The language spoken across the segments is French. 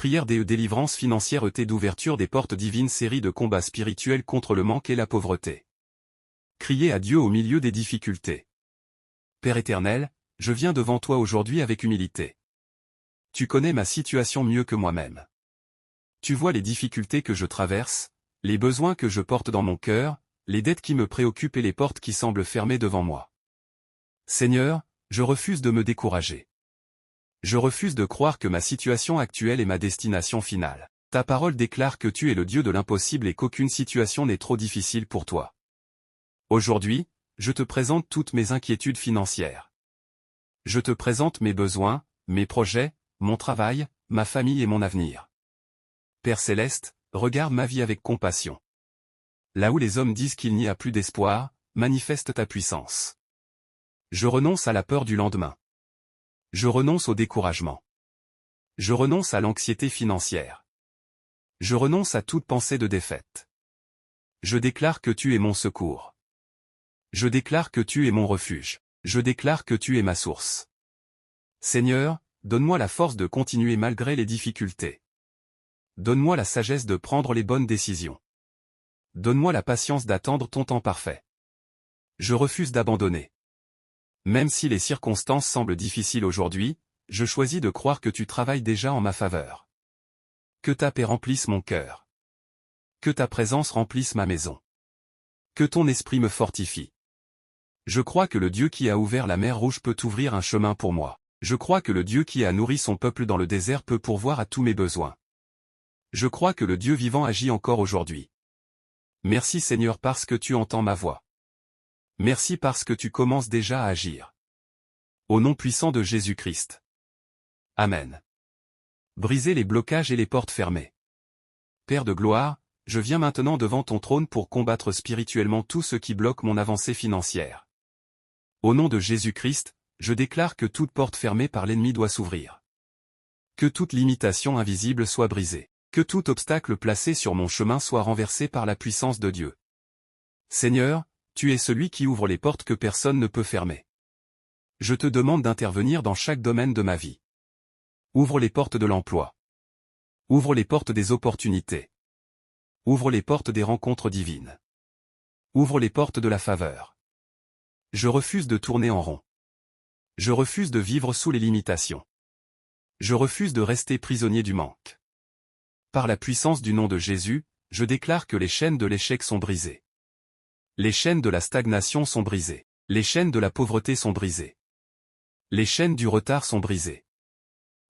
Prière des délivrance financière d'ouverture des portes divines série de combats spirituels contre le manque et la pauvreté. Criez à Dieu au milieu des difficultés. Père éternel, je viens devant toi aujourd'hui avec humilité. Tu connais ma situation mieux que moi-même. Tu vois les difficultés que je traverse, les besoins que je porte dans mon cœur, les dettes qui me préoccupent et les portes qui semblent fermées devant moi. Seigneur, je refuse de me décourager. Je refuse de croire que ma situation actuelle est ma destination finale. Ta parole déclare que tu es le Dieu de l'impossible et qu'aucune situation n'est trop difficile pour toi. Aujourd'hui, je te présente toutes mes inquiétudes financières. Je te présente mes besoins, mes projets, mon travail, ma famille et mon avenir. Père céleste, regarde ma vie avec compassion. Là où les hommes disent qu'il n'y a plus d'espoir, manifeste ta puissance. Je renonce à la peur du lendemain. Je renonce au découragement. Je renonce à l'anxiété financière. Je renonce à toute pensée de défaite. Je déclare que tu es mon secours. Je déclare que tu es mon refuge. Je déclare que tu es ma source. Seigneur, donne-moi la force de continuer malgré les difficultés. Donne-moi la sagesse de prendre les bonnes décisions. Donne-moi la patience d'attendre ton temps parfait. Je refuse d'abandonner. Même si les circonstances semblent difficiles aujourd'hui, je choisis de croire que tu travailles déjà en ma faveur. Que ta paix remplisse mon cœur. Que ta présence remplisse ma maison. Que ton esprit me fortifie. Je crois que le Dieu qui a ouvert la mer Rouge peut ouvrir un chemin pour moi. Je crois que le Dieu qui a nourri son peuple dans le désert peut pourvoir à tous mes besoins. Je crois que le Dieu vivant agit encore aujourd'hui. Merci Seigneur parce que tu entends ma voix. Merci parce que tu commences déjà à agir. Au nom puissant de Jésus-Christ. Amen. Brisez les blocages et les portes fermées. Père de gloire, je viens maintenant devant ton trône pour combattre spirituellement tout ce qui bloque mon avancée financière. Au nom de Jésus-Christ, je déclare que toute porte fermée par l'ennemi doit s'ouvrir. Que toute limitation invisible soit brisée. Que tout obstacle placé sur mon chemin soit renversé par la puissance de Dieu. Seigneur, tu es celui qui ouvre les portes que personne ne peut fermer. Je te demande d'intervenir dans chaque domaine de ma vie. Ouvre les portes de l'emploi. Ouvre les portes des opportunités. Ouvre les portes des rencontres divines. Ouvre les portes de la faveur. Je refuse de tourner en rond. Je refuse de vivre sous les limitations. Je refuse de rester prisonnier du manque. Par la puissance du nom de Jésus, je déclare que les chaînes de l'échec sont brisées. Les chaînes de la stagnation sont brisées. Les chaînes de la pauvreté sont brisées. Les chaînes du retard sont brisées.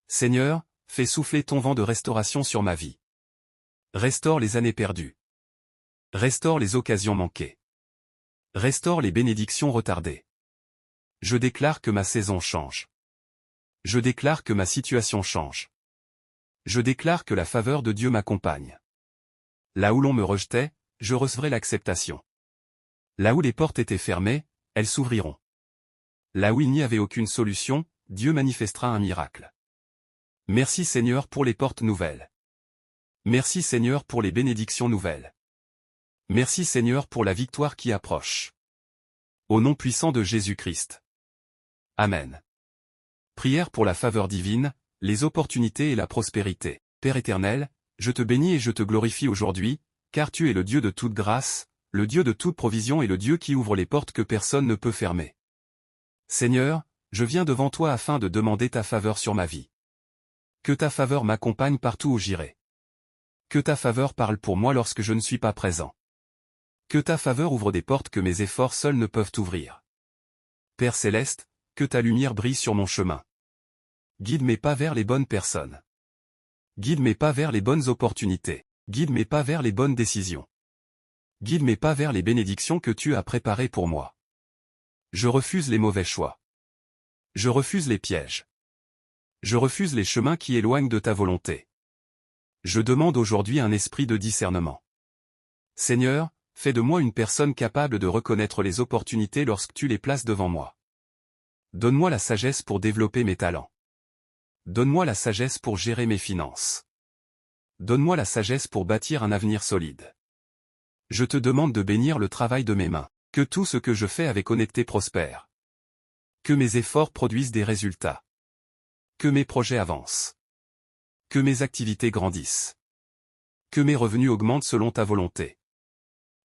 Seigneur, fais souffler ton vent de restauration sur ma vie. Restaure les années perdues. Restaure les occasions manquées. Restaure les bénédictions retardées. Je déclare que ma saison change. Je déclare que ma situation change. Je déclare que la faveur de Dieu m'accompagne. Là où l'on me rejetait, je recevrai l'acceptation. Là où les portes étaient fermées, elles s'ouvriront. Là où il n'y avait aucune solution, Dieu manifestera un miracle. Merci Seigneur pour les portes nouvelles. Merci Seigneur pour les bénédictions nouvelles. Merci Seigneur pour la victoire qui approche. Au nom puissant de Jésus-Christ. Amen. Prière pour la faveur divine, les opportunités et la prospérité. Père éternel, je te bénis et je te glorifie aujourd'hui, car tu es le Dieu de toute grâce, le Dieu de toute provision et le Dieu qui ouvre les portes que personne ne peut fermer. Seigneur, je viens devant toi afin de demander ta faveur sur ma vie. Que ta faveur m'accompagne partout où j'irai. Que ta faveur parle pour moi lorsque je ne suis pas présent. Que ta faveur ouvre des portes que mes efforts seuls ne peuvent ouvrir. Père céleste, que ta lumière brille sur mon chemin. Guide mes pas vers les bonnes personnes. Guide mes pas vers les bonnes opportunités. Guide mes pas vers les bonnes décisions. Guide mes pas vers les bénédictions que tu as préparées pour moi. Je refuse les mauvais choix. Je refuse les pièges. Je refuse les chemins qui éloignent de ta volonté. Je demande aujourd'hui un esprit de discernement. Seigneur, fais de moi une personne capable de reconnaître les opportunités lorsque tu les places devant moi. Donne-moi la sagesse pour développer mes talents. Donne-moi la sagesse pour gérer mes finances. Donne-moi la sagesse pour bâtir un avenir solide. Je te demande de bénir le travail de mes mains, que tout ce que je fais avec honnêteté prospère. Que mes efforts produisent des résultats. Que mes projets avancent. Que mes activités grandissent. Que mes revenus augmentent selon ta volonté.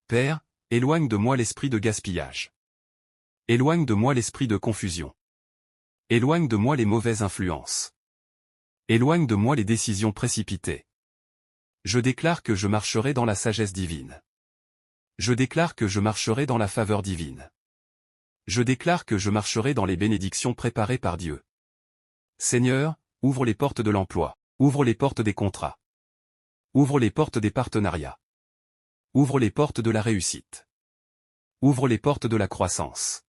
Père, éloigne de moi l'esprit de gaspillage. Éloigne de moi l'esprit de confusion. Éloigne de moi les mauvaises influences. Éloigne de moi les décisions précipitées. Je déclare que je marcherai dans la sagesse divine. Je déclare que je marcherai dans la faveur divine. Je déclare que je marcherai dans les bénédictions préparées par Dieu. Seigneur, ouvre les portes de l'emploi. Ouvre les portes des contrats. Ouvre les portes des partenariats. Ouvre les portes de la réussite. Ouvre les portes de la croissance.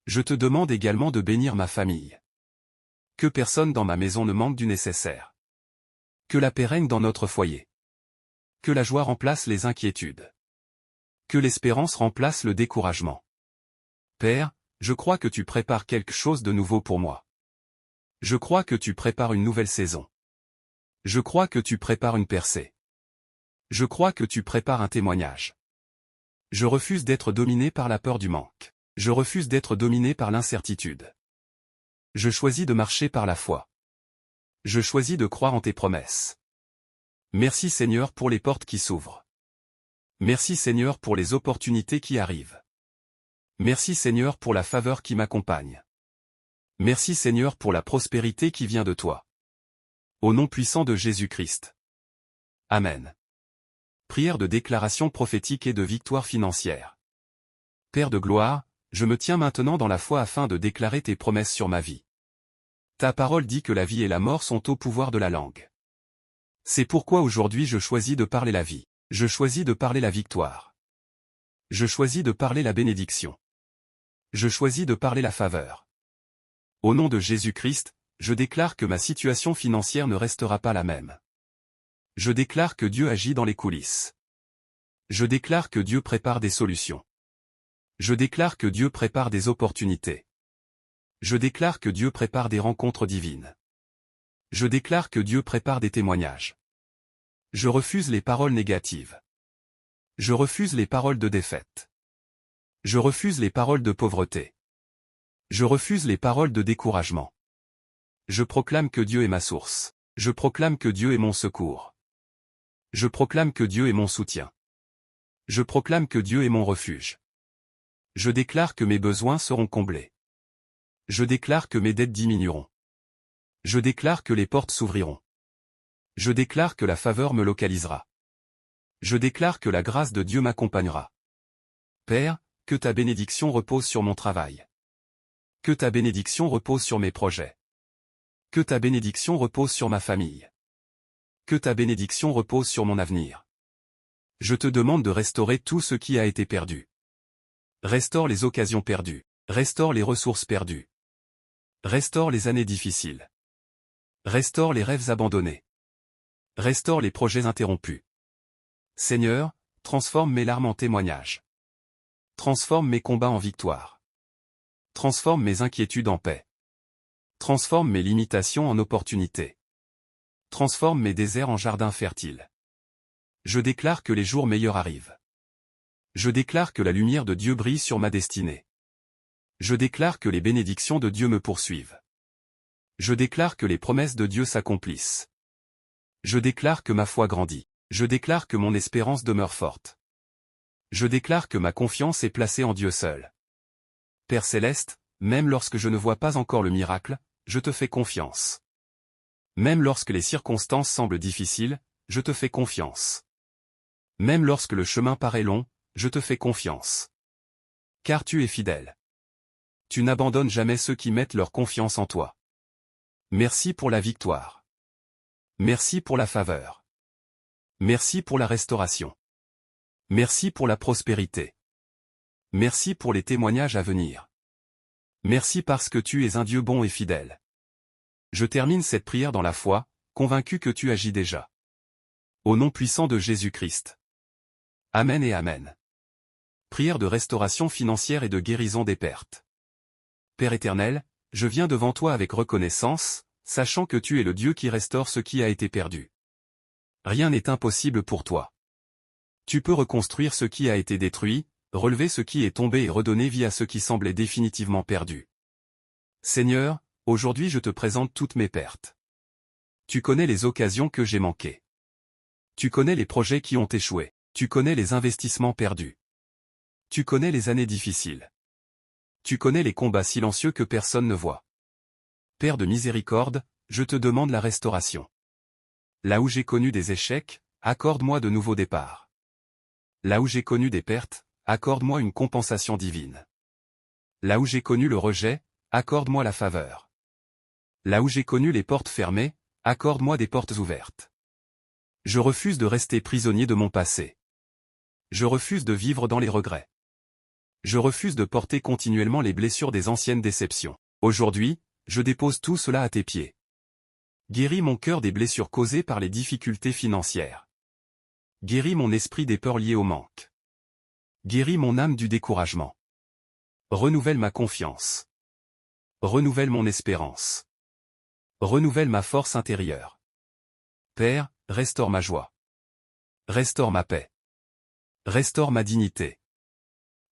Je te demande également de bénir ma famille. Que personne dans ma maison ne manque du nécessaire. Que la paix règne dans notre foyer. Que la joie remplace les inquiétudes. Que l'espérance remplace le découragement. Père, je crois que tu prépares quelque chose de nouveau pour moi. Je crois que tu prépares une nouvelle saison. Je crois que tu prépares une percée. Je crois que tu prépares un témoignage. Je refuse d'être dominé par la peur du manque. Je refuse d'être dominé par l'incertitude. Je choisis de marcher par la foi. Je choisis de croire en tes promesses. Merci Seigneur pour les portes qui s'ouvrent. Merci Seigneur pour les opportunités qui arrivent. Merci Seigneur pour la faveur qui m'accompagne. Merci Seigneur pour la prospérité qui vient de toi. Au nom puissant de Jésus-Christ. Amen. Prière de déclaration prophétique et de victoire financière. Père de gloire, je me tiens maintenant dans la foi afin de déclarer tes promesses sur ma vie. Ta parole dit que la vie et la mort sont au pouvoir de la langue. C'est pourquoi aujourd'hui je choisis de parler la vie. Je choisis de parler la victoire. Je choisis de parler la bénédiction. Je choisis de parler la faveur. Au nom de Jésus-Christ, je déclare que ma situation financière ne restera pas la même. Je déclare que Dieu agit dans les coulisses. Je déclare que Dieu prépare des solutions. Je déclare que Dieu prépare des opportunités. Je déclare que Dieu prépare des rencontres divines. Je déclare que Dieu prépare des témoignages. Je refuse les paroles négatives. Je refuse les paroles de défaite. Je refuse les paroles de pauvreté. Je refuse les paroles de découragement. Je proclame que Dieu est ma source. Je proclame que Dieu est mon secours. Je proclame que Dieu est mon soutien. Je proclame que Dieu est mon refuge. Je déclare que mes besoins seront comblés. Je déclare que mes dettes diminueront. Je déclare que les portes s'ouvriront. Je déclare que la faveur me localisera. Je déclare que la grâce de Dieu m'accompagnera. Père, que ta bénédiction repose sur mon travail. Que ta bénédiction repose sur mes projets. Que ta bénédiction repose sur ma famille. Que ta bénédiction repose sur mon avenir. Je te demande de restaurer tout ce qui a été perdu. Restaure les occasions perdues. Restaure les ressources perdues. Restaure les années difficiles. Restaure les rêves abandonnés. Restaure les projets interrompus. Seigneur, transforme mes larmes en témoignages. Transforme mes combats en victoire. Transforme mes inquiétudes en paix. Transforme mes limitations en opportunités. Transforme mes déserts en jardins fertiles. Je déclare que les jours meilleurs arrivent. Je déclare que la lumière de Dieu brille sur ma destinée. Je déclare que les bénédictions de Dieu me poursuivent. Je déclare que les promesses de Dieu s'accomplissent. Je déclare que ma foi grandit. Je déclare que mon espérance demeure forte. Je déclare que ma confiance est placée en Dieu seul. Père céleste, même lorsque je ne vois pas encore le miracle, je te fais confiance. Même lorsque les circonstances semblent difficiles, je te fais confiance. Même lorsque le chemin paraît long, je te fais confiance. Car tu es fidèle. Tu n'abandonnes jamais ceux qui mettent leur confiance en toi. Merci pour la victoire. Merci pour la faveur. Merci pour la restauration. Merci pour la prospérité. Merci pour les témoignages à venir. Merci parce que tu es un Dieu bon et fidèle. Je termine cette prière dans la foi, convaincu que tu agis déjà. Au nom puissant de Jésus-Christ. Amen et Amen. Prière de restauration financière et de guérison des pertes. Père éternel, je viens devant toi avec reconnaissance, sachant que tu es le Dieu qui restaure ce qui a été perdu. Rien n'est impossible pour toi. Tu peux reconstruire ce qui a été détruit, relever ce qui est tombé et redonner vie à ce qui semblait définitivement perdu. Seigneur, aujourd'hui je te présente toutes mes pertes. Tu connais les occasions que j'ai manquées. Tu connais les projets qui ont échoué. Tu connais les investissements perdus. Tu connais les années difficiles. Tu connais les combats silencieux que personne ne voit. Père de miséricorde, je te demande la restauration. Là où j'ai connu des échecs, accorde-moi de nouveaux départs. Là où j'ai connu des pertes, accorde-moi une compensation divine. Là où j'ai connu le rejet, accorde-moi la faveur. Là où j'ai connu les portes fermées, accorde-moi des portes ouvertes. Je refuse de rester prisonnier de mon passé. Je refuse de vivre dans les regrets. Je refuse de porter continuellement les blessures des anciennes déceptions. Aujourd'hui, je dépose tout cela à tes pieds. Guéris mon cœur des blessures causées par les difficultés financières. Guéris mon esprit des peurs liées au manque. Guéris mon âme du découragement. Renouvelle ma confiance. Renouvelle mon espérance. Renouvelle ma force intérieure. Père, restaure ma joie. Restaure ma paix. Restaure ma dignité.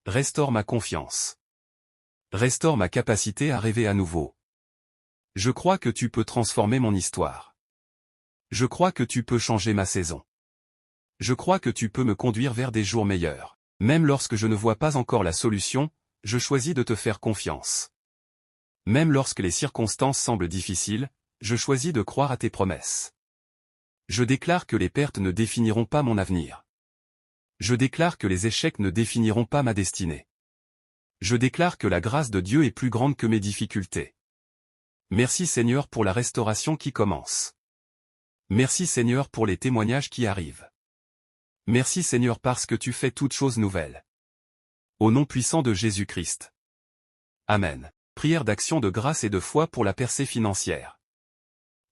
Restaure ma confiance. Restaure ma capacité à rêver à nouveau. Je crois que tu peux transformer mon histoire. Je crois que tu peux changer ma saison. Je crois que tu peux me conduire vers des jours meilleurs. Même lorsque je ne vois pas encore la solution, je choisis de te faire confiance. Même lorsque les circonstances semblent difficiles, je choisis de croire à tes promesses. Je déclare que les pertes ne définiront pas mon avenir. Je déclare que les échecs ne définiront pas ma destinée. Je déclare que la grâce de Dieu est plus grande que mes difficultés. Merci Seigneur pour la restauration qui commence. Merci Seigneur pour les témoignages qui arrivent. Merci Seigneur parce que tu fais toutes choses nouvelles. Au nom puissant de Jésus-Christ. Amen. Prière d'action de grâce et de foi pour la percée financière.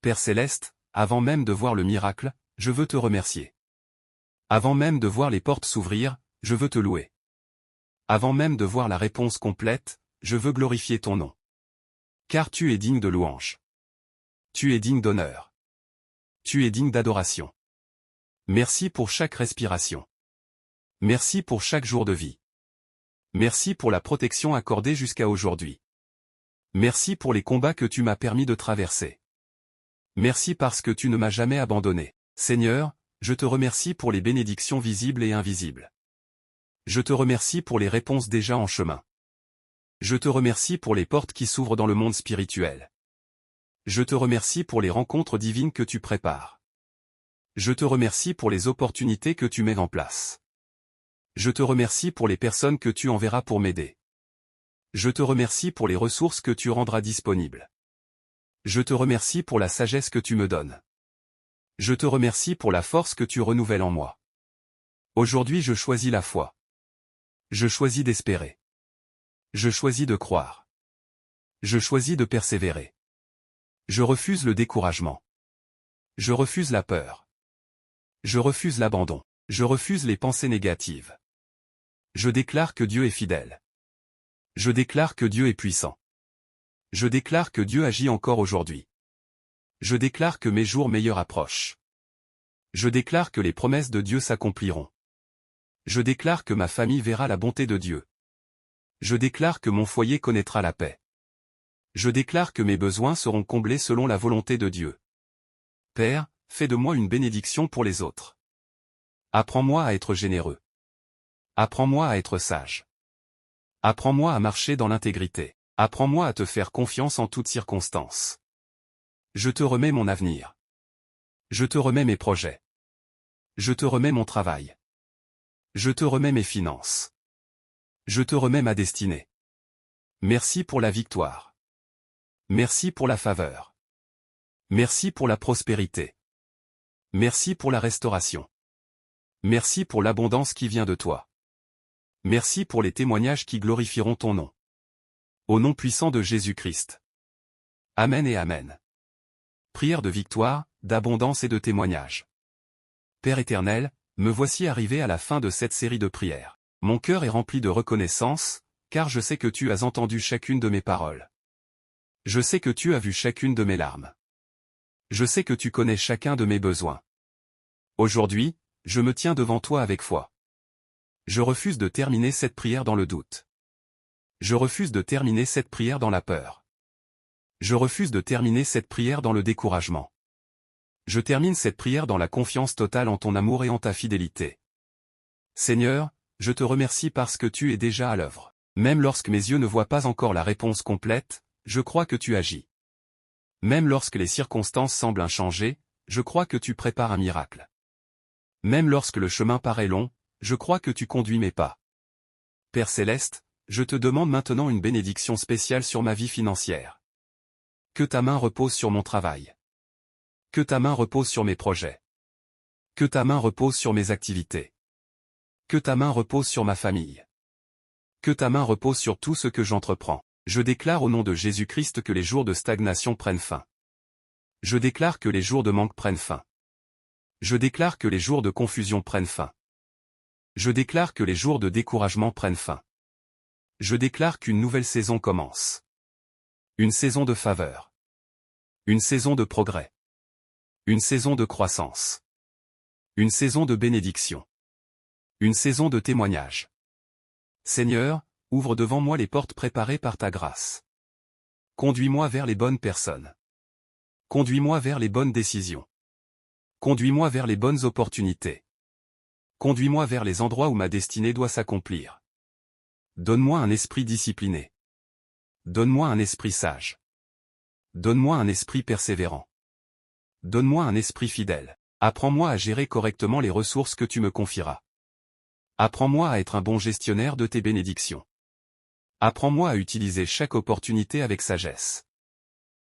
Père Céleste, avant même de voir le miracle, je veux te remercier. Avant même de voir les portes s'ouvrir, je veux te louer. Avant même de voir la réponse complète, je veux glorifier ton nom. Car tu es digne de louange. Tu es digne d'honneur. Tu es digne d'adoration. Merci pour chaque respiration. Merci pour chaque jour de vie. Merci pour la protection accordée jusqu'à aujourd'hui. Merci pour les combats que tu m'as permis de traverser. Merci parce que tu ne m'as jamais abandonné. Seigneur, je te remercie pour les bénédictions visibles et invisibles. Je te remercie pour les réponses déjà en chemin. Je te remercie pour les portes qui s'ouvrent dans le monde spirituel. Je te remercie pour les rencontres divines que tu prépares. Je te remercie pour les opportunités que tu mets en place. Je te remercie pour les personnes que tu enverras pour m'aider. Je te remercie pour les ressources que tu rendras disponibles. Je te remercie pour la sagesse que tu me donnes. Je te remercie pour la force que tu renouvelles en moi. Aujourd'hui je choisis la foi. Je choisis d'espérer. Je choisis de croire. Je choisis de persévérer. Je refuse le découragement. Je refuse la peur. Je refuse l'abandon. Je refuse les pensées négatives. Je déclare que Dieu est fidèle. Je déclare que Dieu est puissant. Je déclare que Dieu agit encore aujourd'hui. Je déclare que mes jours meilleurs approchent. Je déclare que les promesses de Dieu s'accompliront. Je déclare que ma famille verra la bonté de Dieu. Je déclare que mon foyer connaîtra la paix. Je déclare que mes besoins seront comblés selon la volonté de Dieu. Père, fais de moi une bénédiction pour les autres. Apprends-moi à être généreux. Apprends-moi à être sage. Apprends-moi à marcher dans l'intégrité. Apprends-moi à te faire confiance en toutes circonstances. Je te remets mon avenir. Je te remets mes projets. Je te remets mon travail. Je te remets mes finances. Je te remets ma destinée. Merci pour la victoire. Merci pour la faveur. Merci pour la prospérité. Merci pour la restauration. Merci pour l'abondance qui vient de toi. Merci pour les témoignages qui glorifieront ton nom. Au nom puissant de Jésus-Christ. Amen et Amen. Prière de victoire, d'abondance et de témoignage. Père éternel, me voici arrivé à la fin de cette série de prières. Mon cœur est rempli de reconnaissance, car je sais que tu as entendu chacune de mes paroles. Je sais que tu as vu chacune de mes larmes. Je sais que tu connais chacun de mes besoins. Aujourd'hui, je me tiens devant toi avec foi. Je refuse de terminer cette prière dans le doute. Je refuse de terminer cette prière dans la peur. Je refuse de terminer cette prière dans le découragement. Je termine cette prière dans la confiance totale en ton amour et en ta fidélité. Seigneur, je te remercie parce que tu es déjà à l'œuvre. Même lorsque mes yeux ne voient pas encore la réponse complète, je crois que tu agis. Même lorsque les circonstances semblent inchangées, je crois que tu prépares un miracle. Même lorsque le chemin paraît long, je crois que tu conduis mes pas. Père Céleste, je te demande maintenant une bénédiction spéciale sur ma vie financière. Que ta main repose sur mon travail. Que ta main repose sur mes projets. Que ta main repose sur mes activités. Que ta main repose sur ma famille. Que ta main repose sur tout ce que j'entreprends. Je déclare au nom de Jésus-Christ que les jours de stagnation prennent fin. Je déclare que les jours de manque prennent fin. Je déclare que les jours de confusion prennent fin. Je déclare que les jours de découragement prennent fin. Je déclare qu'une nouvelle saison commence. Une saison de faveur. Une saison de progrès. Une saison de croissance. Une saison de bénédiction. Une saison de témoignage. Seigneur, ouvre devant moi les portes préparées par ta grâce. Conduis-moi vers les bonnes personnes. Conduis-moi vers les bonnes décisions. Conduis-moi vers les bonnes opportunités. Conduis-moi vers les endroits où ma destinée doit s'accomplir. Donne-moi un esprit discipliné. Donne-moi un esprit sage. Donne-moi un esprit persévérant. Donne-moi un esprit fidèle. Apprends-moi à gérer correctement les ressources que tu me confieras. Apprends-moi à être un bon gestionnaire de tes bénédictions. Apprends-moi à utiliser chaque opportunité avec sagesse.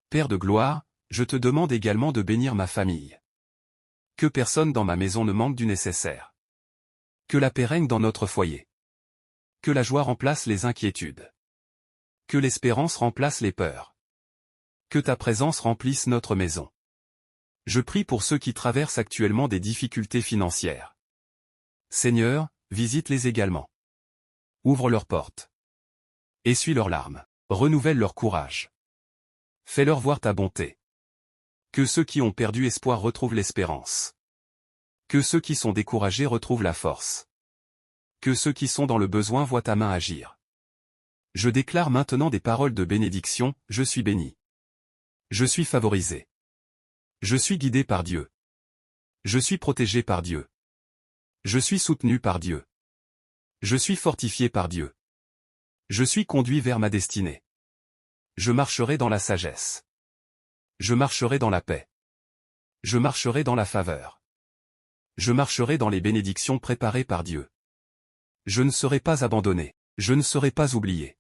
Père de gloire, je te demande également de bénir ma famille. Que personne dans ma maison ne manque du nécessaire. Que la paix règne dans notre foyer. Que la joie remplace les inquiétudes. Que l'espérance remplace les peurs. Que ta présence remplisse notre maison. Je prie pour ceux qui traversent actuellement des difficultés financières. Seigneur, visite-les également. Ouvre leurs portes. Essuie leurs larmes. Renouvelle leur courage. Fais-leur voir ta bonté. Que ceux qui ont perdu espoir retrouvent l'espérance. Que ceux qui sont découragés retrouvent la force. Que ceux qui sont dans le besoin voient ta main agir. Je déclare maintenant des paroles de bénédiction, je suis béni. Je suis favorisé. Je suis guidé par Dieu. Je suis protégé par Dieu. Je suis soutenu par Dieu. Je suis fortifié par Dieu. Je suis conduit vers ma destinée. Je marcherai dans la sagesse. Je marcherai dans la paix. Je marcherai dans la faveur. Je marcherai dans les bénédictions préparées par Dieu. Je ne serai pas abandonné. Je ne serai pas oublié.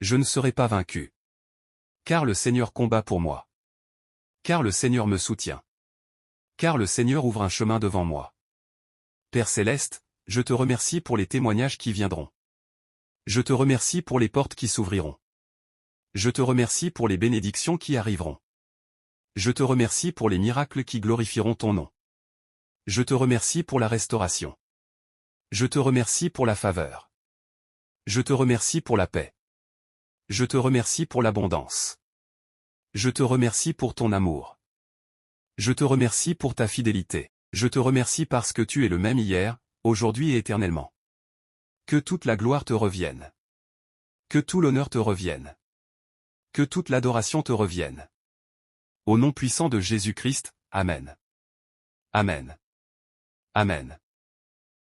Je ne serai pas vaincu. Car le Seigneur combat pour moi. Car le Seigneur me soutient. Car le Seigneur ouvre un chemin devant moi. Père Céleste, je te remercie pour les témoignages qui viendront. Je te remercie pour les portes qui s'ouvriront. Je te remercie pour les bénédictions qui arriveront. Je te remercie pour les miracles qui glorifieront ton nom. Je te remercie pour la restauration. Je te remercie pour la faveur. Je te remercie pour la paix. Je te remercie pour l'abondance. Je te remercie pour ton amour. Je te remercie pour ta fidélité. Je te remercie parce que tu es le même hier, aujourd'hui et éternellement. Que toute la gloire te revienne. Que tout l'honneur te revienne. Que toute l'adoration te revienne. Au nom puissant de Jésus-Christ, Amen. Amen. Amen.